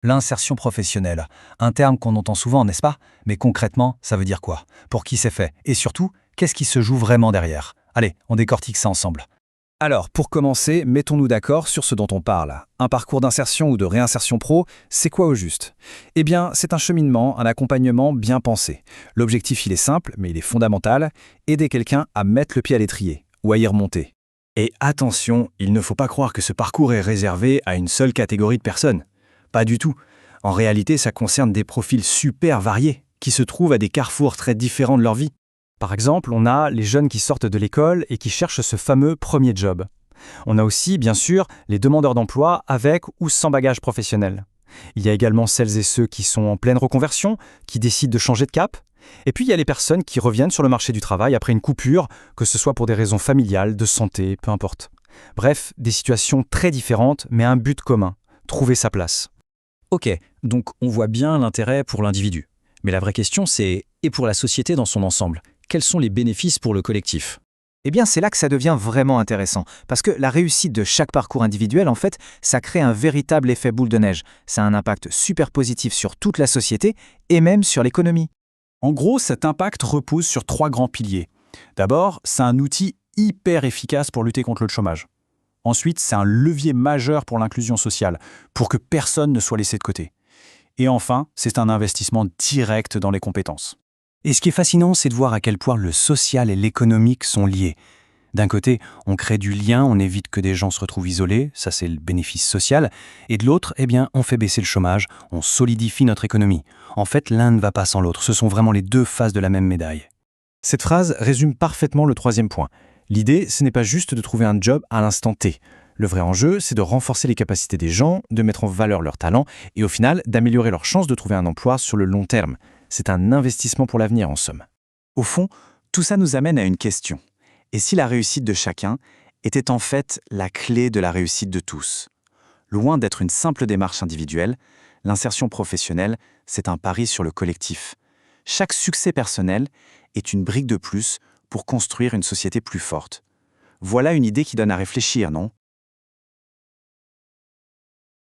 L'insertion professionnelle, un terme qu'on entend souvent, n'est-ce pas? Mais concrètement, ça veut dire quoi? Pour qui c'est fait? Et surtout, qu'est-ce qui se joue vraiment derrière? Allez, on décortique ça ensemble. Alors, pour commencer, mettons-nous d'accord sur ce dont on parle. Un parcours d'insertion ou de réinsertion pro, c'est quoi au juste? Eh bien, c'est un cheminement, un accompagnement bien pensé. L'objectif, il est simple, mais il est fondamental, aider quelqu'un à mettre le pied à l'étrier, ou à y remonter. Et attention, il ne faut pas croire que ce parcours est réservé à une seule catégorie de personnes. Pas du tout. En réalité, ça concerne des profils super variés, qui se trouvent à des carrefours très différents de leur vie. Par exemple, on a les jeunes qui sortent de l'école et qui cherchent ce fameux premier job. On a aussi, bien sûr, les demandeurs d'emploi avec ou sans bagage professionnel. Il y a également celles et ceux qui sont en pleine reconversion, qui décident de changer de cap. Et puis il y a les personnes qui reviennent sur le marché du travail après une coupure, que ce soit pour des raisons familiales, de santé, peu importe. Bref, des situations très différentes, mais un but commun, trouver sa place. Ok, donc on voit bien l'intérêt pour l'individu. Mais la vraie question c'est, et pour la société dans son ensemble, quels sont les bénéfices pour le collectif? Eh bien, c'est là que ça devient vraiment intéressant. Parce que la réussite de chaque parcours individuel, en fait, ça crée un véritable effet boule de neige. Ça a un impact super positif sur toute la société et même sur l'économie. En gros, cet impact repose sur 3 grands piliers. D'abord, c'est un outil hyper efficace pour lutter contre le chômage. Ensuite, c'est un levier majeur pour l'inclusion sociale, pour que personne ne soit laissé de côté. Et enfin, c'est un investissement direct dans les compétences. Et ce qui est fascinant, c'est de voir à quel point le social et l'économique sont liés. D'un côté, on crée du lien, on évite que des gens se retrouvent isolés, ça c'est le bénéfice social, et de l'autre, eh bien, on fait baisser le chômage, on solidifie notre économie. En fait, l'un ne va pas sans l'autre, ce sont vraiment les deux faces de la même médaille. Cette phrase résume parfaitement le troisième point. L'idée, ce n'est pas juste de trouver un job à l'instant T. Le vrai enjeu, c'est de renforcer les capacités des gens, de mettre en valeur leurs talents et au final, d'améliorer leurs chances de trouver un emploi sur le long terme. C'est un investissement pour l'avenir en somme. Au fond, tout ça nous amène à une question. Et si la réussite de chacun était en fait la clé de la réussite de tous? Loin d'être une simple démarche individuelle, l'insertion professionnelle, c'est un pari sur le collectif. Chaque succès personnel est une brique de plus pour construire une société plus forte. Voilà une idée qui donne à réfléchir, non?